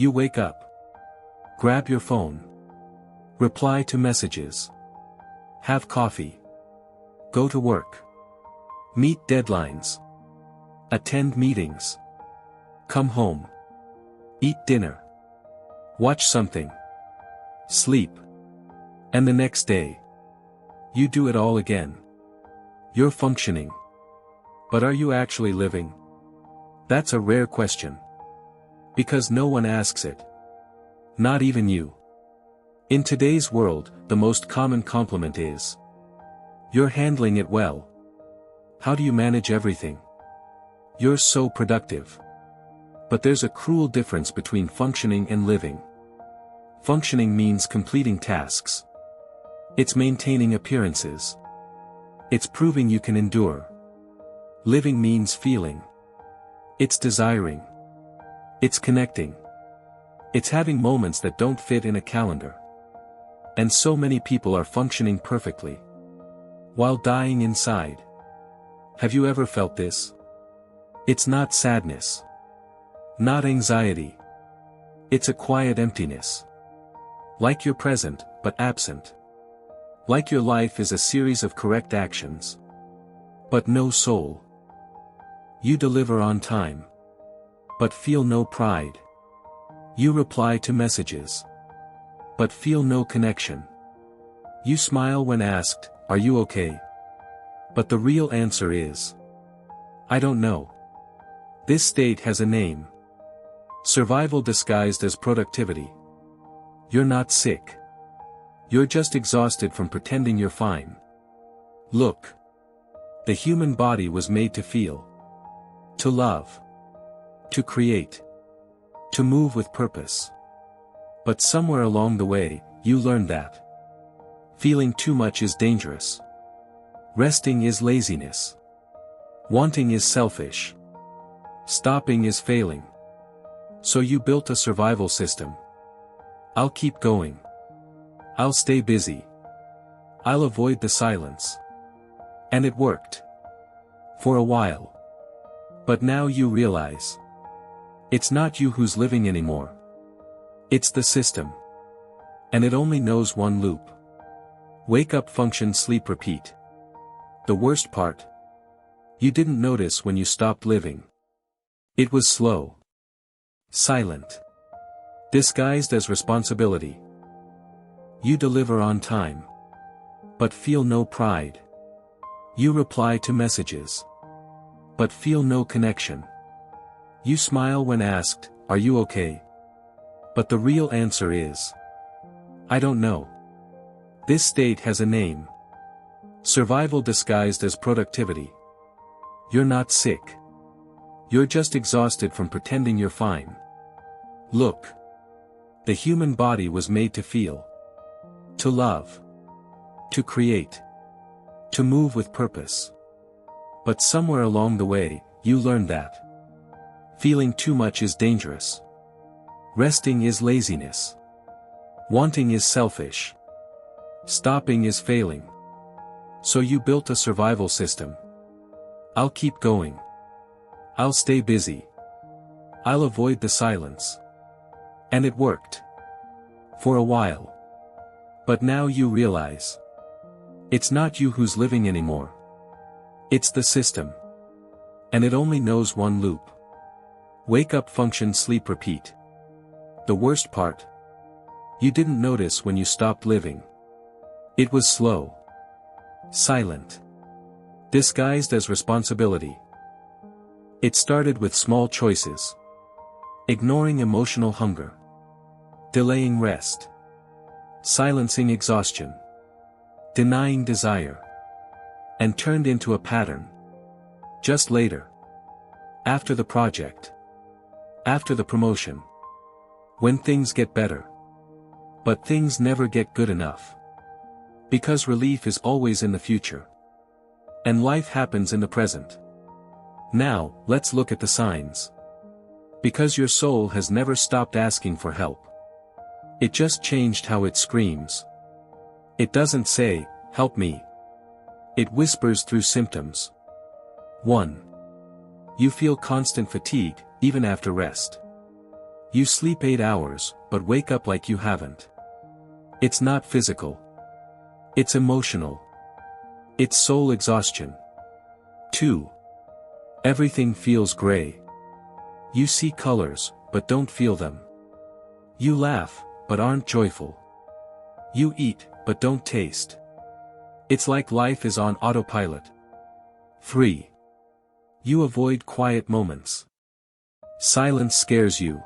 You wake up. Grab your phone. Reply to messages. Have coffee. Go to work. Meet deadlines. Attend meetings. Come home. Eat dinner. Watch something. Sleep. And the next day. You do it all again. You're functioning. But are you actually living? That's a rare question. Because no one asks it. Not even you. In today's world, the most common compliment is, "You're handling it well. How do you manage everything? You're so productive." But there's a cruel difference between functioning and living. Functioning means completing tasks. It's maintaining appearances. It's proving you can endure. Living means feeling. It's desiring. It's connecting. It's having moments that don't fit in a calendar. And so many people are functioning perfectly, while dying inside. Have you ever felt this? It's not sadness. Not anxiety. It's a quiet emptiness. Like you're present, but absent. Like your life is a series of correct actions, but no soul. You deliver on time, but feel no pride. You reply to messages, but feel no connection. You smile when asked, "Are you okay?" But the real answer is, "I don't know." This state has a name. Survival disguised as productivity. You're not sick. You're just exhausted from pretending you're fine. Look. The human body was made to feel. To love. To create. To move with purpose. But somewhere along the way, you learned that feeling too much is dangerous. Resting is laziness. Wanting is selfish. Stopping is failing. So you built a survival system. I'll keep going. I'll stay busy. I'll avoid the silence. And it worked. For a while. But now you realize. It's not you who's living anymore. It's the system. And it only knows one loop. Wake up, function, sleep, repeat. The worst part? You didn't notice when you stopped living. It was slow. Silent. Disguised as responsibility. You deliver on time. But feel no pride. You reply to messages. But feel no connection. You smile when asked, "Are you okay?" But the real answer is, "I don't know." This state has a name. Survival disguised as productivity. You're not sick. You're just exhausted from pretending you're fine. Look. The human body was made to feel. To love. To create. To move with purpose. But somewhere along the way, you learned that feeling too much is dangerous. Resting is laziness. Wanting is selfish. Stopping is failing. So you built a survival system. I'll keep going. I'll stay busy. I'll avoid the silence. And it worked. For a while. But now you realize. It's not you who's living anymore. It's the system. And it only knows one loop. Wake up, function, sleep, repeat. The worst part? You didn't notice when you stopped living. It was slow. Silent. Disguised as responsibility. It started with small choices. Ignoring emotional hunger. Delaying rest. Silencing exhaustion. Denying desire. And turned into a pattern. Just later. After the project. After the promotion. When things get better. But things never get good enough. Because relief is always in the future. And life happens in the present. Now, let's look at the signs. Because your soul has never stopped asking for help. It just changed how it screams. It doesn't say, "Help me." It whispers through symptoms. 1. You feel constant fatigue, even after rest. You sleep 8 hours, but wake up like you haven't. It's not physical. It's emotional. It's soul exhaustion. 2. Everything feels gray. You see colors, but don't feel them. You laugh, but aren't joyful. You eat, but don't taste. It's like life is on autopilot. 3. You avoid quiet moments. Silence scares you.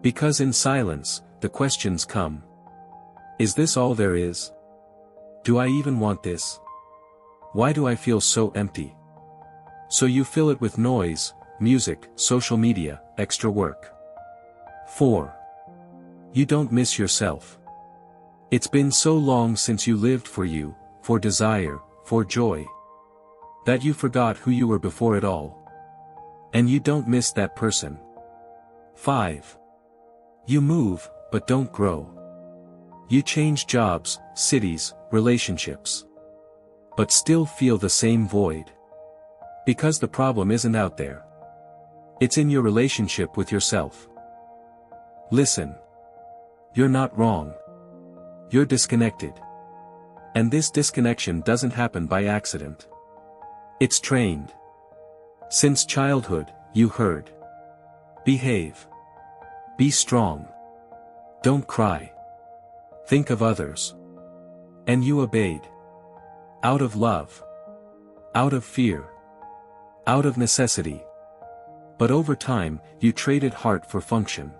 Because in silence, the questions come. Is this all there is? Do I even want this? Why do I feel so empty? So you fill it with noise, music, social media, extra work. 4. You don't miss yourself. It's been so long since you lived for you, for desire, for joy, that you forgot who you were before it all. And you don't miss that person. 5. You move, but don't grow. You change jobs, cities, relationships, but still feel the same void. Because the problem isn't out there. It's in your relationship with yourself. Listen. You're not wrong. You're disconnected. And this disconnection doesn't happen by accident. It's trained. Since childhood, you heard. Behave. Be strong. Don't cry. Think of others. And you obeyed. Out of love. Out of fear. Out of necessity. But over time, you traded heart for function.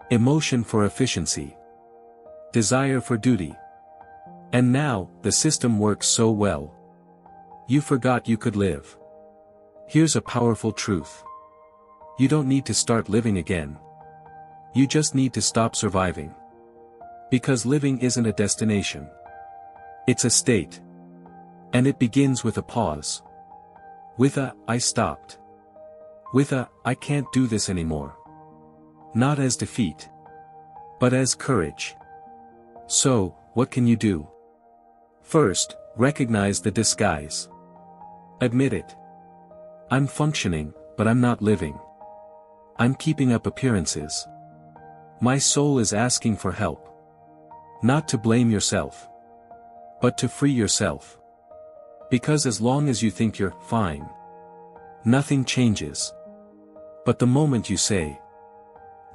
Emotion for efficiency. Desire for duty. And now, the system works so well. You forgot you could live. Here's a powerful truth. You don't need to start living again. You just need to stop surviving. Because living isn't a destination. It's a state. And it begins with a pause. With a, I stopped. With a, I can't do this anymore. Not as defeat. But as courage. So, what can you do? First, recognize the disguise. Admit it. I'm functioning, but I'm not living. I'm keeping up appearances. My soul is asking for help. Not to blame yourself. But to free yourself. Because as long as you think you're fine, nothing changes. But the moment you say,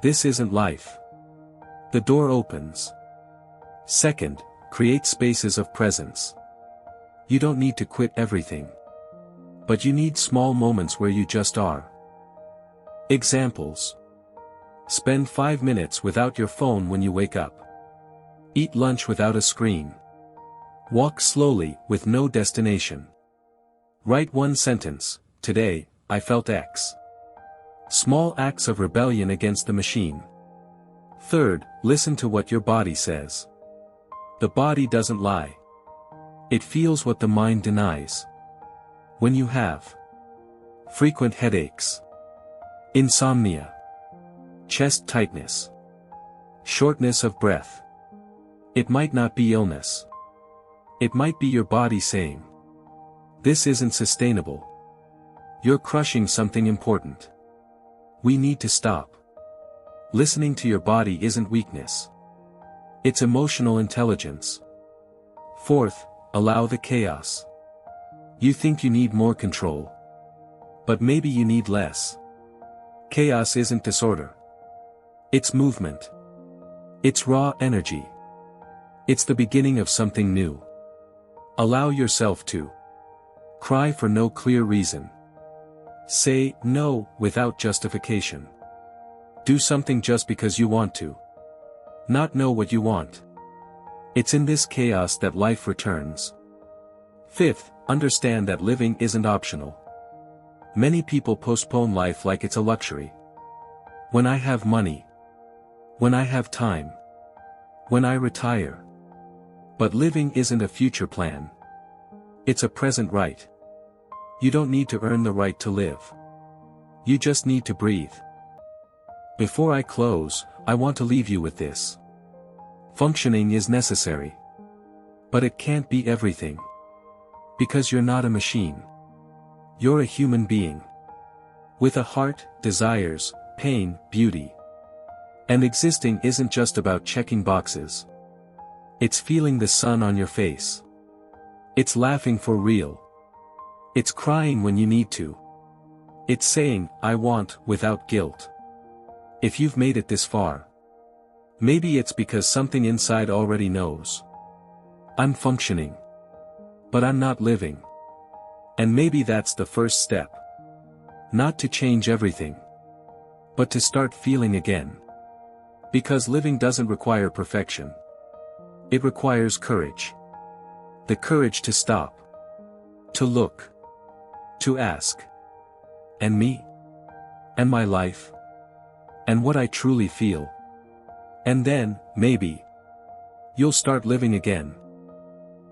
this isn't life, the door opens. Second, create spaces of presence. You don't need to quit everything. But you need small moments where you just are. Examples. Spend 5 minutes without your phone when you wake up. Eat lunch without a screen. Walk slowly, with no destination. Write one sentence, today, I felt X. Small acts of rebellion against the machine. Third, listen to what your body says. The body doesn't lie. It feels what the mind denies. When you have frequent headaches, insomnia, chest tightness, shortness of breath, it might not be illness. It might be your body saying, this isn't sustainable. You're crushing something important. We need to stop. Listening to your body isn't weakness. It's emotional intelligence. Fourth, allow the chaos. You think you need more control. But maybe you need less. Chaos isn't disorder. It's movement. It's raw energy. It's the beginning of something new. Allow yourself to cry for no clear reason. Say no without justification. Do something just because you want to. Not know what you want. It's in this chaos that life returns. Fifth, understand that living isn't optional. Many people postpone life like it's a luxury. When I have money. When I have time. When I retire. But living isn't a future plan. It's a present right. You don't need to earn the right to live. You just need to breathe. Before I close, I want to leave you with this. Functioning is necessary. But it can't be everything. Because you're not a machine. You're a human being. With a heart, desires, pain, beauty. And existing isn't just about checking boxes. It's feeling the sun on your face. It's laughing for real. It's crying when you need to. It's saying, I want, without guilt. If you've made it this far, maybe it's because something inside already knows. I'm functioning. But I'm not living. And maybe that's the first step. Not to change everything, but to start feeling again. Because living doesn't require perfection. It requires courage. The courage to stop. To look. To ask. And me? And my life? And what I truly feel? And then, maybe, you'll start living again.